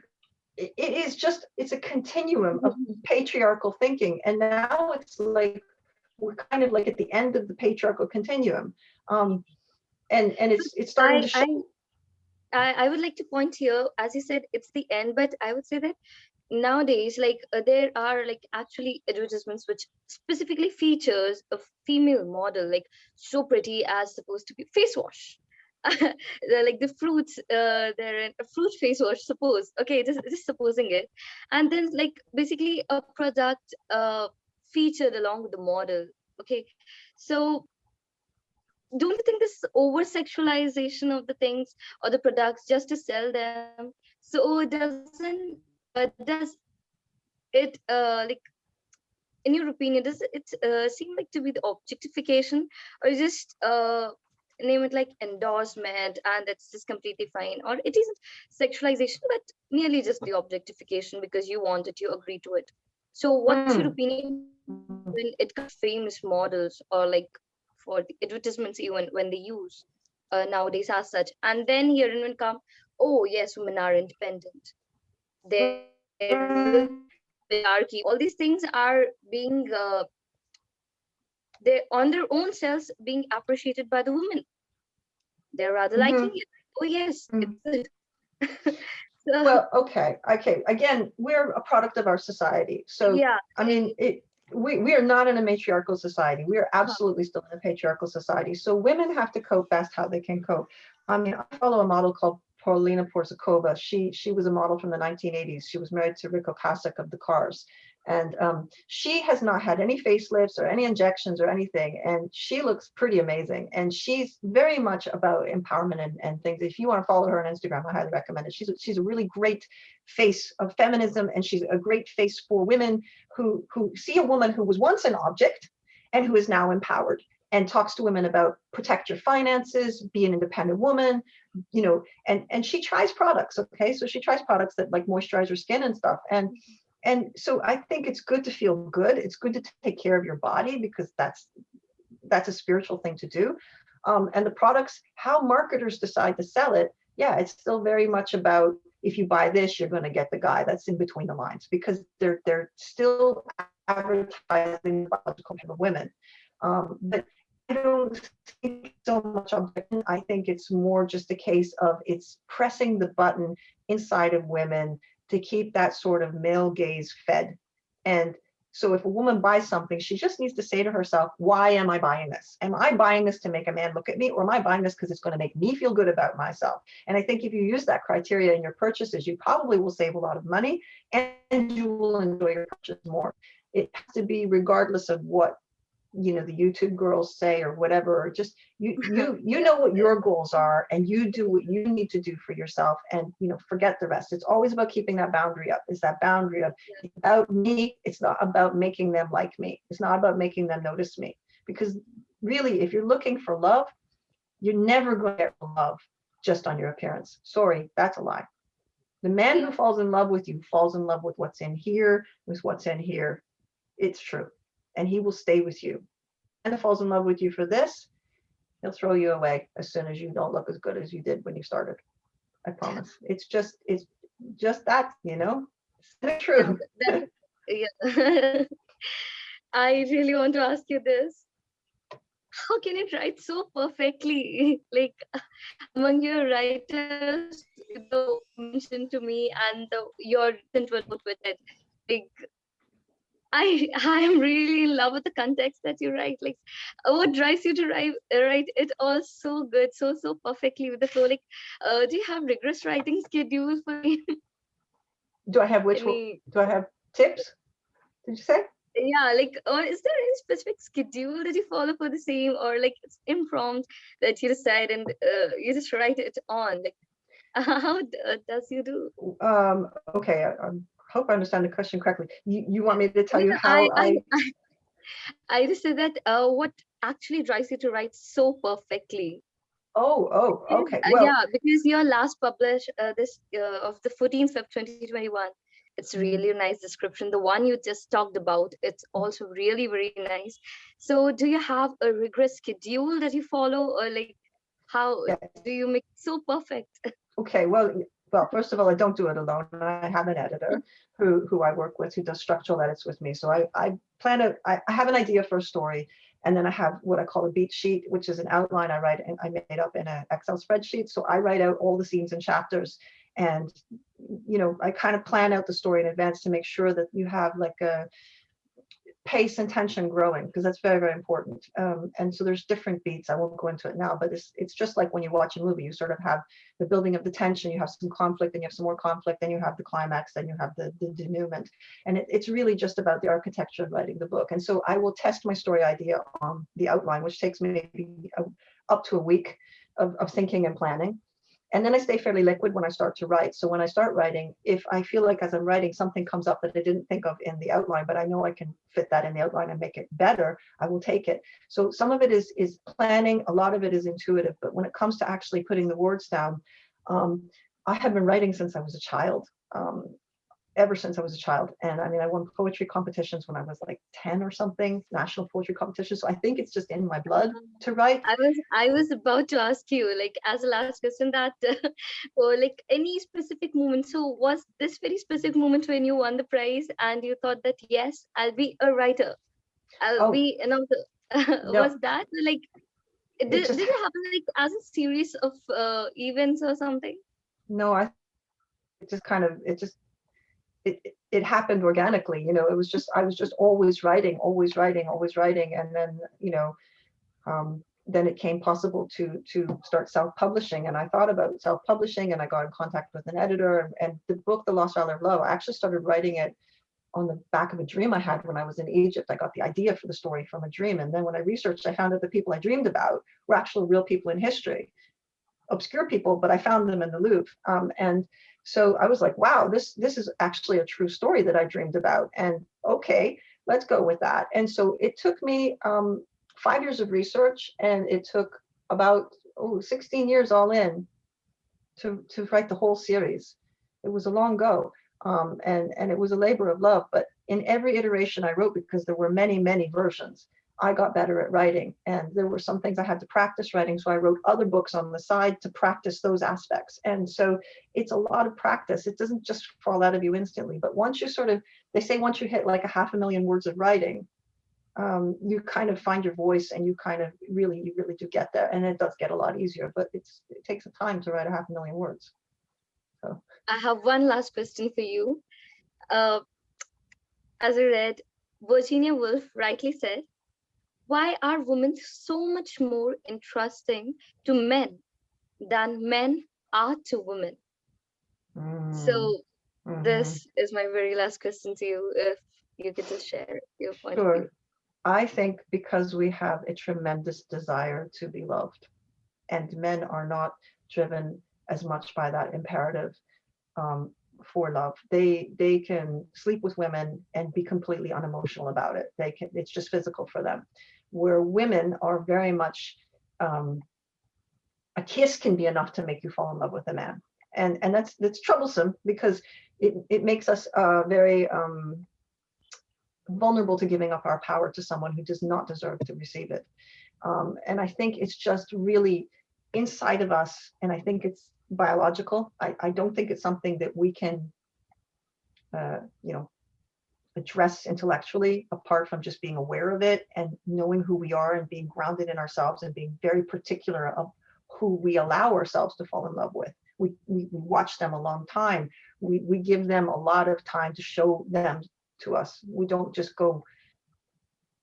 Speaker 1: it's a continuum of patriarchal thinking, and now it's like we're kind of like at the end of the patriarchal continuum, and it's starting to show.
Speaker 2: I would like to point here, as you said, it's the end, but I would say that nowadays, there are actually advertisements which specifically features a female model, so pretty as supposed to be face wash. The fruits, they're in a fruit face wash, suppose. Okay, just supposing it, and then basically a product featured along with the model. Okay, so don't you think this over sexualization of the things or the products just to sell them? So it doesn't does it in your opinion, does it seem to be the objectification, or just name it endorsement and that's just completely fine, or it isn't sexualization but nearly just the objectification because you want it, you agree to it? So what's your opinion when it comes to famous models, or for the advertisements, even when they use nowadays as such? And then here in when come, oh yes, women are independent, there will hierarchy, all these things are being they on their own selves being appreciated by the women, they're rather liking it. Oh yes, it's good. So,
Speaker 1: well, okay. Again, we're a product of our society. So I mean, we are not in a matriarchal society. We are absolutely still in a patriarchal society. So women have to cope best how they can cope. I mean, I follow a model called Paulina Porzakova. She was a model from the 1980s. She was married to Rico Kasek of the Cars. And she has not had any facelifts or any injections or anything. And she looks pretty amazing. And she's very much about empowerment and things. If you want to follow her on Instagram, I highly recommend it. She's a really great face of feminism. And she's a great face for women who see a woman who was once an object and who is now empowered, and talks to women about protect your finances, be an independent woman, and she tries products. Okay. So she tries products that moisturize her skin and stuff. And so I think it's good to feel good. It's good to take care of your body because that's a spiritual thing to do. And the products, how marketers decide to sell it, it's still very much about, if you buy this, you're going to get the guy. That's in between the lines because they're still advertising the biological type of women. But I don't think so much objection. I think it's more just a case of it's pressing the button inside of women to keep that sort of male gaze fed. And So if a woman buys something, she just needs to say to herself, why am I buying this? Am I buying this to make a man look at me, or am I buying this because it's going to make me feel good about myself? And I think if you use that criteria in your purchases, you probably will save a lot of money and you will enjoy your purchase more. It has to be regardless of what the YouTube girls say or whatever, or just you know what your goals are, and you do what you need to do for yourself, and forget the rest. It's always about keeping that boundary up. Is that boundary of, it's about me, it's not about making them like me, it's not about making them notice me. Because really, if you're looking for love, you're never going to get love just on your appearance. Sorry, that's a lie. The man who falls in love with you falls in love with what's in here, with what's in here. It's true. And he will stay with you. And falls in love with you for this, he'll throw you away as soon as you don't look as good as you did when you started. I promise. It's just that, it's true.
Speaker 2: Yeah. I really want to ask you this. How can you write so perfectly? Like, among your writers, the mentioned to me and your recent one with it. Like, I am really in love with the context that you write. Like, what drives you to write it all so good, so perfectly with the flow? Like, do you have rigorous writing schedule for me?
Speaker 1: Do I have
Speaker 2: Any,
Speaker 1: do I have tips? Did you say?
Speaker 2: yeah, like, or is there any specific schedule that you follow for the same, or like it's impromptu that you decide and you just write it on? Like, how does you do?
Speaker 1: Okay, I hope I understand the question correctly. You want me to tell you
Speaker 2: Yeah,
Speaker 1: how
Speaker 2: I just said that what actually drives you to write so perfectly?
Speaker 1: Okay. Well,
Speaker 2: Yeah, because your last published this of the 14th of 2021, it's really a nice description. The one you just talked about, it's also really very nice. So do you have a rigorous schedule that you follow, or like how
Speaker 1: yeah.
Speaker 2: do you make it so perfect?
Speaker 1: Okay, well, first of all, I don't do it alone. I have an editor who I work with, who does structural edits with me. So I plan I have an idea for a story, and then I have what I call a beat sheet, which is an outline I made up in an Excel spreadsheet. So I write out all the scenes and chapters, and I kind of plan out the story in advance to make sure that you have like a pace and tension growing, because that's very, very important. And so there's different beats. I won't go into it now, but it's just like when you watch a movie, you sort of have the building of the tension, you have some conflict, and you have some more conflict, then you have the climax, then you have the denouement. And it's really just about the architecture of writing the book. And so I will test my story idea on the outline, which takes me maybe up to a week of thinking and planning. And then I stay fairly liquid when I start to write. So when I start writing, if I feel like as I'm writing, something comes up that I didn't think of in the outline, but I know I can fit that in the outline and make it better, I will take it. So some of it is planning, a lot of it is intuitive. But when it comes to actually putting the words down, I have been writing since I was a child. Ever since I was a child. And I mean, I won poetry competitions when I was like 10 or something, national poetry competitions. So I think it's just in my blood to write.
Speaker 2: I was about to ask you, like, as a last question, that or like any specific moment. So was this very specific moment when you won the prize and you thought that yes, I'll be a writer, I'll be an author?
Speaker 1: No,
Speaker 2: Was that like
Speaker 1: it
Speaker 2: did
Speaker 1: just,
Speaker 2: it happen like as a series of events or something?
Speaker 1: no, it just kind of, it happened organically. It was just, I was just always writing, always writing, always writing. And then, then it came possible to start self-publishing, and I thought about self-publishing, and I got in contact with an editor, and the book, The Lost Valor of Love, I actually started writing it on the back of a dream I had when I was in Egypt. I got the idea for the story from a dream, and then when I researched, I found out the people I dreamed about were actual real people in history, obscure people, but I found them in the Louvre. And so I was like, wow, this is actually a true story that I dreamed about, and okay, let's go with that. And so it took me 5 years of research, and it took about 16 years all in to write the whole series. It was a long go, and it was a labor of love. But in every iteration I wrote, because there were many, many versions, I got better at writing, and there were some things I had to practice writing. So I wrote other books on the side to practice those aspects. And so it's a lot of practice. It doesn't just fall out of you instantly. But once you they say once you hit like 500,000 words of writing, you kind of find your voice, and you really do get there. And it does get a lot easier, but it takes some time to write 500,000 words. So
Speaker 2: I have one last question for you. Uh, as I read, Virginia Woolf rightly said, why are women so much more interesting to men than men are to women?
Speaker 1: Mm,
Speaker 2: So
Speaker 1: mhm.
Speaker 2: this is my very last question to you, if you could just share your point of view.
Speaker 1: Sure. I think because we have a tremendous desire to be loved, and men are not driven as much by that imperative um, for love. They can sleep with women and be completely unemotional about it. They can. It's just physical for them. Where women are very much um, a kiss can be enough to make you fall in love with a man, and that's troublesome because it makes us very vulnerable to giving up our power to someone who does not deserve to receive it. And I think it's just really inside of us, and I think it's biological. I don't think it's something that we can, you know, address intellectually apart from just being aware of it and knowing who we are and being grounded in ourselves and being very particular of who we allow ourselves to fall in love with. We watch them a long time. We give them a lot of time to show them to us. We don't just go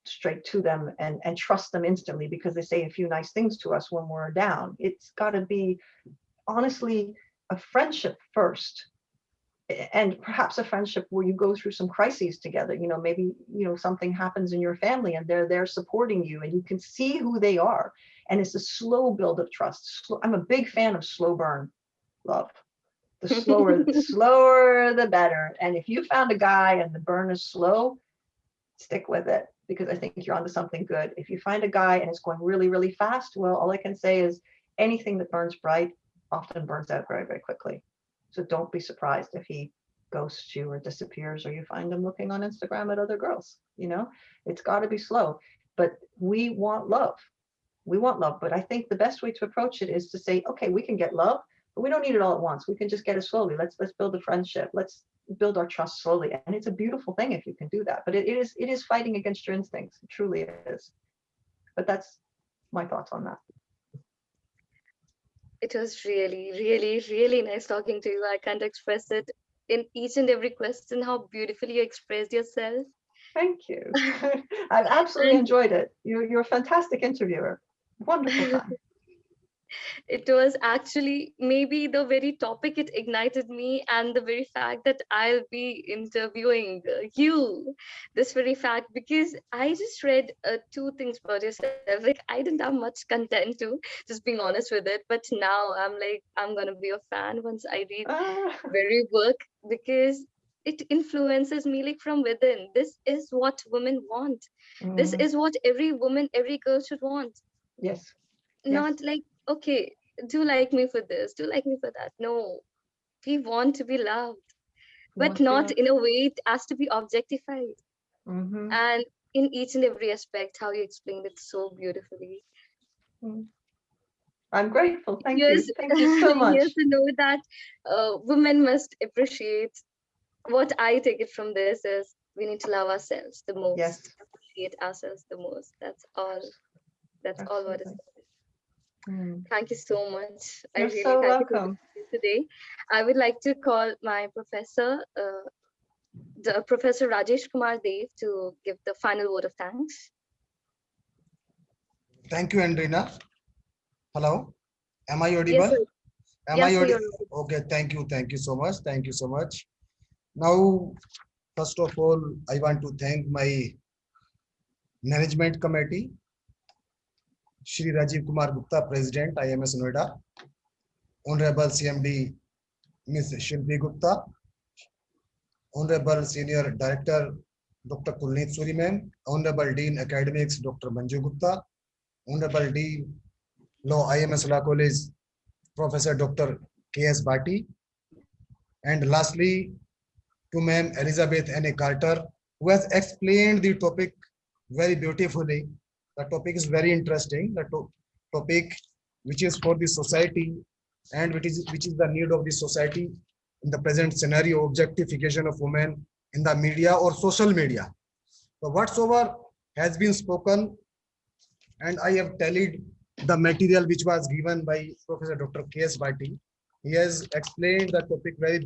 Speaker 1: straight to them and trust them instantly because they say a few nice things to us when we're down. It's got to be honestly a friendship first, and perhaps a friendship where you go through some crises together. You know, maybe, you know, something happens in your family and they're there supporting you and you can see who they are, and it's a slow build of trust. I'm a big fan of slow burn love. The slower the better. And if you found a guy and the burn is slow, stick with it, because I think you're onto something good. If you find a guy and it's going really, really fast, well, all I can say is anything that burns bright often burns out very, very quickly. So don't be surprised if he ghosts you or disappears, or you find him looking on Instagram at other girls. You know, it's got to be slow. But we want love. We want love. But I think the best way to approach it is to say, okay, we can get love, but we don't need it all at once. We can just get it slowly. Let's build a friendship. Let's build our trust slowly, and it's a beautiful thing if you can do that. But it is fighting against your instincts. It truly is. But that's my thoughts on that.
Speaker 2: It was really, really, really nice talking to you. I can't express it in each and every question how beautifully you expressed yourself.
Speaker 1: Thank you. I've absolutely
Speaker 2: And
Speaker 1: enjoyed it. You're a fantastic interviewer. Wonderful time.
Speaker 2: it was actually maybe the very topic it ignited me, and the very fact that I'll be interviewing you, this very fact, because I just read two things about yourself. Like, I didn't have much content to, just being honest with it, but now I'm like, I'm gonna be a fan once I read
Speaker 1: Ah,
Speaker 2: very work, because it influences me like from within. This is what women want. This
Speaker 1: mhm.
Speaker 2: is what every woman, every girl should want.
Speaker 1: Yes, yes.
Speaker 2: Not like, okay, do like me for this, do like me for that. No, we want to be loved,
Speaker 1: We
Speaker 2: but
Speaker 1: want to be
Speaker 2: not
Speaker 1: loved.
Speaker 2: in a way it has to be objectified.
Speaker 1: Hmm.
Speaker 2: And in each and every aspect, how you explained it so beautifully.
Speaker 1: I'm grateful. Thank
Speaker 2: Here's
Speaker 1: you. Thank you so
Speaker 2: here's
Speaker 1: much.
Speaker 2: to know that women must appreciate. What I take it from this is we need to love ourselves the
Speaker 1: Yes,
Speaker 2: most, appreciate ourselves the most. That's all. That's all what is.
Speaker 1: absolutely. Mm.
Speaker 2: Thank you so much. I
Speaker 1: You're
Speaker 2: really
Speaker 1: so
Speaker 2: thank you for
Speaker 1: welcome.
Speaker 2: this today. I would like to call my professor, the Professor Rajesh Kumar Dev, to give the final word of thanks.
Speaker 3: Thank you, Andrina. Hello. Am I
Speaker 2: Yes,
Speaker 3: audible?
Speaker 2: sir.
Speaker 3: Am I
Speaker 2: Yes, sir.
Speaker 3: audible?
Speaker 2: You're
Speaker 3: Okay. Thank you. Thank you so much. Thank you so much. Now, first of all, I want to thank my management committee, Shri Rajiv Kumar Gupta, President, IMS Noida, Honorable CMD, Ms. Shilpi Gupta, Honorable Senior Director, Dr. Kulneet Suri Ma'am, Honorable Dean Academics, Dr. Manju Gupta, Honorable Dean Law, IMS Law College, Professor Dr. K.S. Bhatti, and lastly, to Ma'am Elizabeth N. Carter, who has explained the topic very beautifully. The topic is very interesting. The topic which is for the society and which is the need of the society in the present scenario, objectification of women in the media or social media. So whatsoever has been spoken, and I have tallied the material which was given by Professor Dr. K.S. Bhatti. He has explained the topic very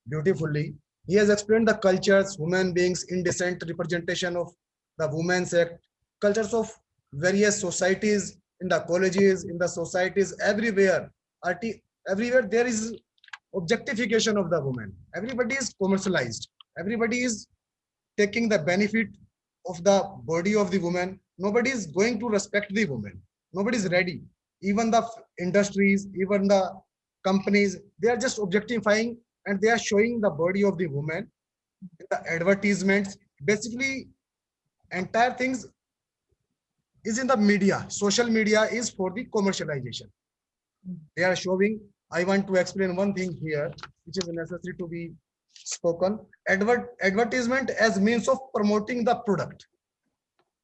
Speaker 3: beautifully. He has explained the cultures, human beings, indecent representation of the Women's Act, cultures of various societies, in the colleges, in the societies, everywhere. Everywhere there is objectification of the woman. Everybody is commercialized. Everybody is taking the benefit of the body of the woman. Nobody is going to respect the woman. Nobody is ready. Even the industries, even the companies, they are just objectifying and they are showing the body of the woman in the advertisements. Basically, entire things is in the media. Social media is for the commercialization. They are showing. I want to explain one thing here, which is necessary to be spoken. Advertisement as means of promoting the product.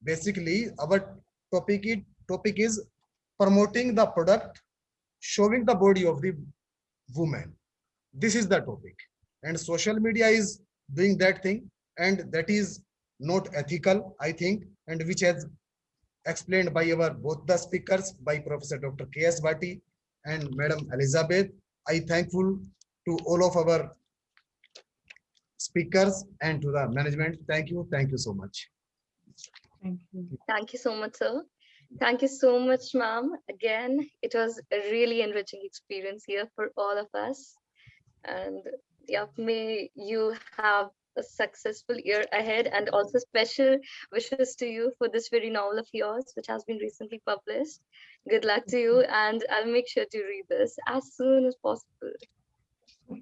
Speaker 3: Basically, our topic is promoting the product, showing the body of the woman. This is the topic, and social media is doing that thing, and that is not ethical, I think, and which has explained by our both the speakers, by Professor Dr. K.S. Bhatti and Madam Elizabeth. I thankful to all of our speakers and to the management. Thank you so much.
Speaker 1: Thank you.
Speaker 2: Thank you so much, sir. Thank you so much, ma'am. Again, it was a really enriching experience here for all of us. And yeah, may you have a successful year ahead, and also special wishes to you for this very novel of yours, which has been recently published. Good luck to you, and I'll make sure to read this as soon as possible.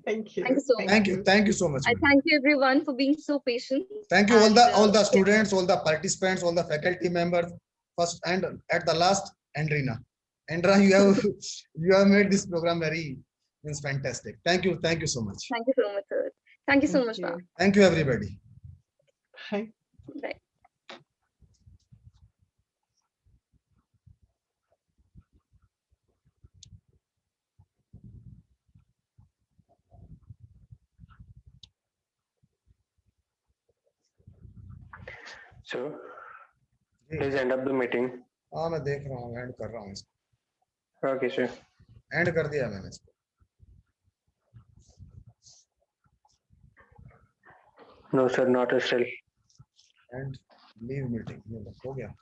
Speaker 1: Thank you.
Speaker 2: Thank you so much.
Speaker 3: Thank you so much.
Speaker 2: I thank you everyone for being so patient.
Speaker 3: Thank you
Speaker 2: and,
Speaker 3: all the students, all the participants, all the faculty members. First and at the last, Andrina, you have made this program very fantastic. Thank you so much.
Speaker 2: Thank you so much, sir. Thank you so much, ma'am.
Speaker 3: Thank you, everybody.
Speaker 1: Bye.
Speaker 2: Bye.
Speaker 4: So, please end up the meeting.
Speaker 3: हाँ मैं देख रहा हूँ, and कर रहा हूँ इसको.
Speaker 4: Okay, sir.
Speaker 3: And कर दिया मैंने इसको.
Speaker 4: No, sir, not still.
Speaker 3: And leave meeting हो गया.